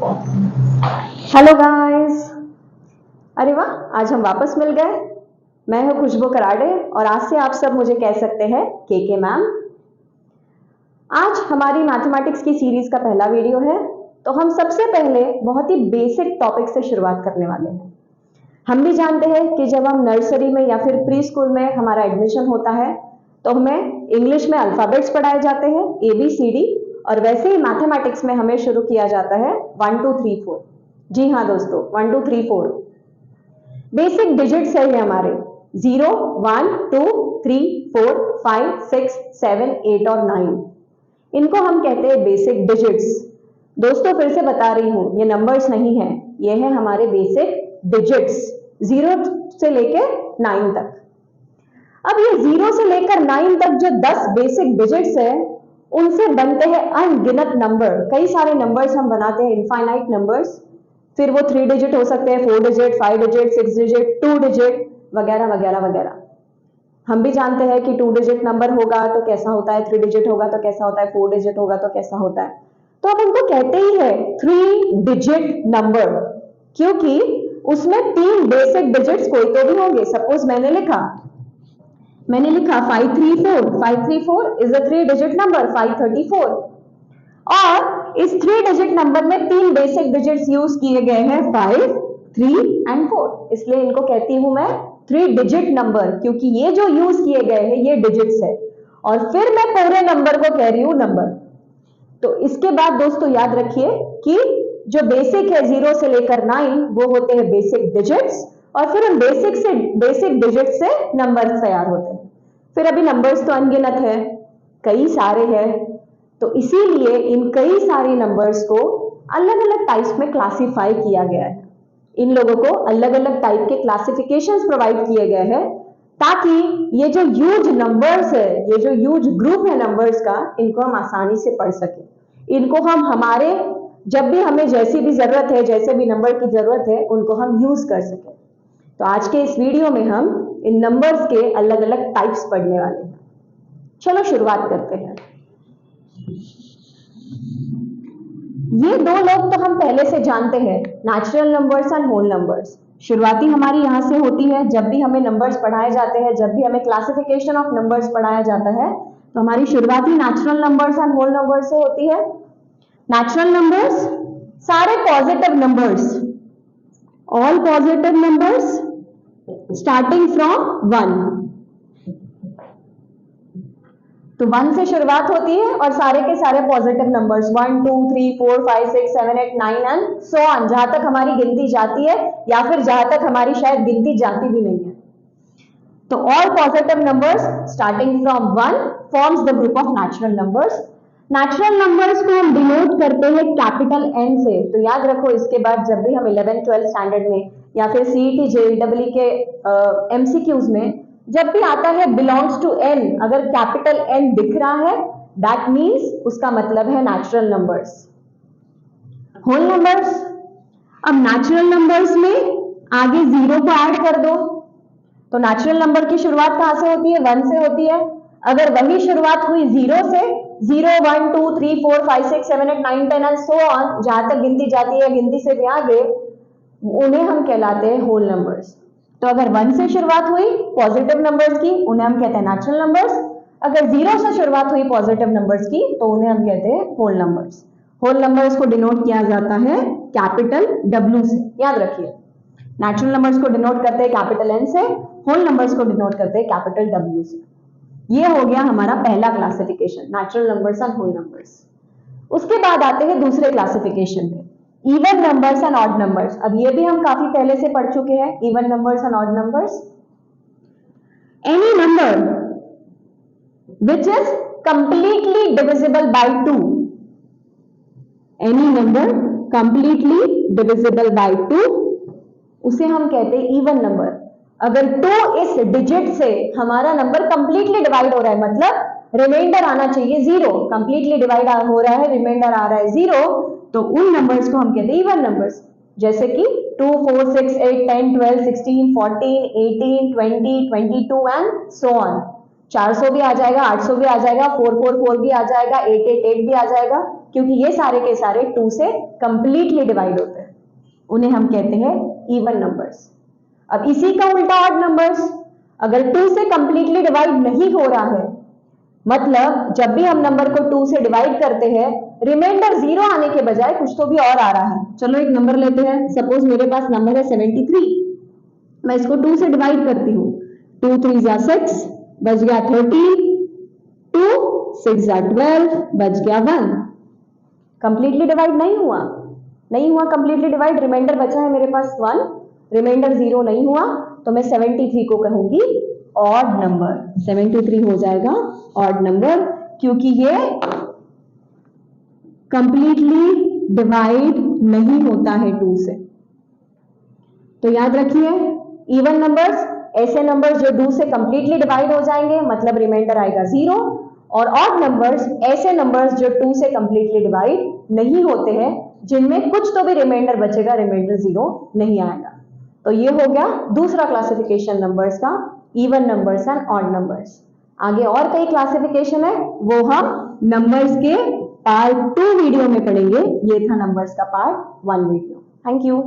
Hello guys. अरे वाह, आज हम वापस मिल गए। मैं हूं खुशबू कराड़े और आज से आप सब मुझे कह सकते हैं के मैम। आज हमारी मैथमेटिक्स की सीरीज का पहला वीडियो है, तो हम सबसे पहले बहुत ही बेसिक टॉपिक से शुरुआत करने वाले हैं। हम भी जानते हैं कि जब हम नर्सरी में या फिर प्री स्कूल में हमारा एडमिशन होता है तो हमें इंग्लिश में अल्फाबेट्स पढ़ाए जाते हैं ABCD, और वैसे ही मैथमेटिक्स में हमें शुरू किया जाता है 1 2 3 4। जी हाँ दोस्तों, 1 2 3 4 बेसिक डिजिट्स है ये हमारे। 0 1 2 3 4 5 6 7 8 और 9, इनको हम कहते हैं बेसिक डिजिट्स। दोस्तों फिर से बता रही हूं, ये नंबर्स नहीं है, ये है हमारे बेसिक डिजिट्स, 0 से लेकर 9 तक। अब ये 0 से लेकर 9 तक जो 10 बेसिक डिजिट्स है, उनसे बनते हैं अनगिनत नंबर। कई सारे नंबर्स हम बनाते हैं, इनफाइनाइट नंबर्स। फिर वो 3 डिजिट हो सकते हैं, 4 डिजिट, 5 डिजिट, 6 डिजिट, 2 डिजिट वगैरह वगैरह वगैरह। हम भी जानते हैं कि 2 डिजिट नंबर होगा तो कैसा होता है, 3 डिजिट होगा तो कैसा होता है, 4 डिजिट होगा तो कैसा होता है। तो अब उनको कहते ही है 3 डिजिट नंबर, क्योंकि उसमें 3 बेसिक डिजिट्स कोई तो भी होंगे। सपोज मैंने लिखा 534। 534 इज अ 3 डिजिट नंबर, 534। और इस 3 डिजिट नंबर में 3 बेसिक डिजिट्स यूज किए गए हैं, 5 3 एंड 4, इसलिए इनको कहती हूं मैं 3 डिजिट नंबर, क्योंकि ये जो यूज किए गए हैं ये डिजिट्स है। और फिर मैं पूरे नंबर को कह रही हूं नंबर। तो इसके बाद दोस्तों याद रखिए कि जो बेसिक है 0 से लेकर 9, वो होते हैं बेसिक डिजिट्स, और फिर उन बेसिक डिजिट से नंबर्स तैयार होते हैं। फिर अभी नंबर्स तो अनगिनत है, कई सारे हैं, तो इसीलिए इन कई सारे नंबर्स को अलग अलग टाइप्स में क्लासिफाई किया गया है। इन लोगों को अलग अलग टाइप के क्लासिफिकेशंस प्रोवाइड किए गए हैं, ताकि ये जो ह्यूज नंबर्स है, ये जो ह्यूज ग्रुप है नंबर्स का, इनको हम आसानी से पढ़ सके। इनको हम हमारे जब भी हमें जैसी भी जरूरत है, जैसे भी नंबर की जरूरत है, उनको हम यूज कर सके। तो आज के इस वीडियो में हम इन नंबर्स के अलग अलग टाइप्स पढ़ने वाले हैं। चलो शुरुआत करते हैं। ये दो लोग तो हम पहले से जानते हैं, natural numbers and whole numbers. शुरुआती हमारी यहां से होती है, जब भी हमें नंबर्स पढ़ाए जाते हैं, जब भी हमें क्लासिफिकेशन ऑफ नंबर्स पढ़ाया जाता है, तो हमारी शुरुआती natural numbers and whole numbers से होती है। नेचुरल नंबर्स सारे positive numbers, all positive numbers starting from 1। तो 1 से शुरुआत होती है और सारे के सारे positive numbers 1 2 3 4 5 6 7 8 9 and so on, जहां तक हमारी गिनती जाती है, या फिर जहां तक हमारी शायद गिनती जाती भी नहीं है। तो all positive numbers starting from 1 forms the group of natural numbers. Natural numbers को हम डिनोट करते हैं कैपिटल N से। तो याद रखो, इसके बाद जब भी हम 11th 12th स्टैंडर्ड में या फिर CET JEE के MCQs में जब भी आता है बिलोंग्स टू N, अगर कैपिटल N दिख रहा है, दैट मीन्स उसका मतलब है नेचुरल नंबर्स। होल नंबर्स, अब नेचुरल नंबर्स में आगे 0 को ऐड कर दो, तो नेचुरल नंबर की शुरुआत कहां से होती है? 1 से होती है। अगर वही शुरुआत हुई 0 से, 0 1 2 3 4 5 6 7 8 9 10 एंड सो ऑन, जहां तक गिनती जाती है, गिनती से भी आगे, उन्हें हम कहलाते हैं होल नंबर्स। तो अगर 1 से शुरुआत हुई पॉजिटिव नंबर्स की, उन्हें हम कहते हैं नेचुरल नंबर्स। अगर 0 से शुरुआत हुई पॉजिटिव नंबर्स की, तो उन्हें हम कहते हैं होल नंबर्स। होल नंबर्स को डिनोट किया जाता है कैपिटल W से, याद रखिए। नेचुरल नंबर्स को डिनोट करते हैं कैपिटल N से, होल नंबर्स को डिनोट करते हैं कैपिटल W से। ये हो गया हमारा पहला classification, natural numbers and whole numbers. उसके बाद आते हैं दूसरे क्लासिफिकेशन में, even numbers and odd numbers. अब ये भी हम काफी पहले से पढ़ चुके हैं, even numbers and odd numbers. Any number which is completely divisible by 2, any number completely divisible by 2, उसे हम कहते हैं इवन नंबर। अगर 2 इस डिजिट से हमारा नंबर कंप्लीटली डिवाइड हो रहा है, मतलब रिमाइंडर आना चाहिए 0, कंप्लीटली डिवाइड हो रहा है, रिमाइंडर आ रहा है 0, तो उन नंबर्स को हम कहते हैं इवन नंबर्स। जैसे कि 2 4 6 8 10 12 16 14 18 20 22 एंड सो ऑन। 400 भी आ जाएगा, 800 भी आ जाएगा, 444 भी आ जाएगा, 888 भी आ जाएगा। क्योंकि ये सारे के सारे 2 से कंप्लीटली डिवाइड होते हैं, उन्हें हम कहते हैं इवन नंबर्स। अब इसी का उल्टा ऑड नंबर्स, अगर 2 से कंप्लीटली डिवाइड नहीं हो रहा है, मतलब जब भी हम नंबर को 2 से डिवाइड करते हैं रिमाइंडर 0 आने के बजाय कुछ तो भी और आ रहा है। चलो एक नंबर लेते हैं, सपोज मेरे पास नंबर है 73, मैं इसको 2 से डिवाइड करती हूँ, 2 3 जा 6, बच गया 30, 2 6 जा 12, बच गया 1। कंप्लीटली डिवाइड नहीं हुआ, कंप्लीटली डिवाइड, रिमाइंडर बचा है मेरे पास 1, रिमाइंडर 0 नहीं हुआ, तो मैं 73 को कहूंगी ऑड नंबर। 73 हो जाएगा ऑड नंबर, क्योंकि ये कंप्लीटली डिवाइड नहीं होता है 2 से। तो याद रखिए, इवन नंबर्स ऐसे नंबर्स जो 2 से कंप्लीटली डिवाइड हो जाएंगे, मतलब रिमाइंडर आएगा 0, और ऑड नंबर्स ऐसे नंबर्स जो 2 से कंप्लीटली डिवाइड नहीं होते हैं, जिनमें कुछ तो भी रिमाइंडर बचेगा, रिमाइंडर 0 नहीं आएगा। तो ये हो गया दूसरा क्लासिफिकेशन नंबर्स का, even numbers and odd numbers. आगे और कई क्लासिफिकेशन है, वो हम नंबर्स के पार्ट 2 वीडियो में पढ़ेंगे। ये था नंबर्स का पार्ट 1 वीडियो। Thank you.